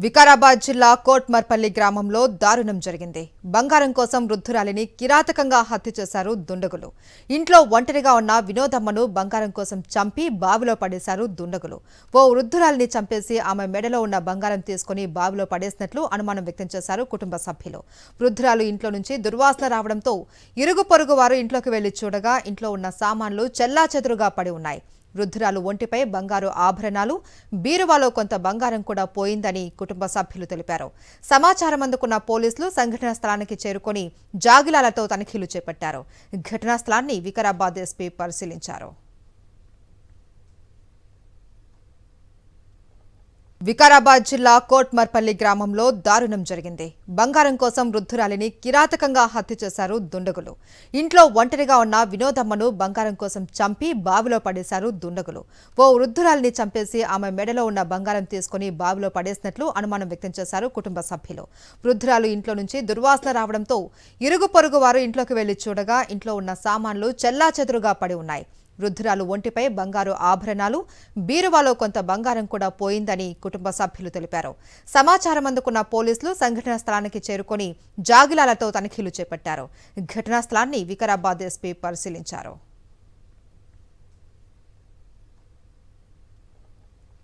వికారాబాద్ జిల్లా కోట్మర్పల్లి గ్రామంలో దారుణం జరిగింది. బంగారం కోసం వృద్ధురాలిని కిరాతకంగా హత్య చేశారు దుండగులు. ఇంట్లో ఒంటరిగా ఉన్న వినోదమ్మను బంగారం కోసం చంపి బావిలో పడేశారు దుండగులు. ఓ వృద్ధురాలిని చంపేసి ఆమె మెడలో ఉన్న బంగారం తీసుకుని బావిలో పడేసినట్లు అనుమానం వ్యక్తం చేశారు కుటుంబ సభ్యులు. వృద్ధురాలు ఇంట్లో నుంచి దుర్వాసన రావడంతో ఇరుగు పొరుగు వారు ఇంట్లోకి వెళ్లి చూడగా ఇంట్లో ఉన్న సామాన్లు చెల్లాచెదురుగా పడి ఉన్నాయి. వృద్ధురాలు ఒంటిపై బంగారు ఆభరణాలు, బీరువాలో కొంత బంగారం కూడా పోయిందని కుటుంబ సభ్యులు తెలిపారు. సమాచారం అందుకున్న పోలీసులు సంఘటనా స్థలానికి చేరుకొని జాగిలాలతో తనిఖీలు చేపట్టారు. ఘటనా స్థలాన్ని వికారాబాద్ ఎస్పీ పరిశీలించారు. వికారాబాద్ జిల్లా కోట్మర్పల్లి గ్రామంలో దారుణం జరిగింది. బంగారం కోసం వృద్ధురాలిని కిరాతకంగా హత్య చేశారు దుండగులు. ఇంట్లో ఒంటరిగా ఉన్న వినోదమ్మను బంగారం కోసం చంపి బావిలో పడేశారు దుండగులు. ఓ వృద్ధురాలిని చంపేసి ఆమె మెడలో ఉన్న బంగారం తీసుకుని బావిలో పడేసినట్లు అనుమానం వ్యక్తం చేశారు కుటుంబ సభ్యులు. వృద్ధురాలు ఇంట్లో నుంచి దుర్వాసన రావడంతో ఇరుగు పొరుగు వారు ఇంట్లోకి వెళ్లి చూడగా ఇంట్లో ఉన్న సామాన్లు చెల్లాచెదురుగా పడి ఉన్నాయి. వృద్ధురాలు ఒంటిపై బంగారు ఆభరణాలు, బీరువాలో కొంత బంగారం కూడా పోయిందని కుటుంబ సభ్యులు తెలిపారు. సమాచారం అందుకున్న పోలీసులు సంఘటనా స్థలానికి చేరుకొని జాగిలాలతో తనిఖీలు చేపట్టారు. ఘటనా స్థలాన్ని వికారాబాద్ ఎస్పీ పరిశీలించారు.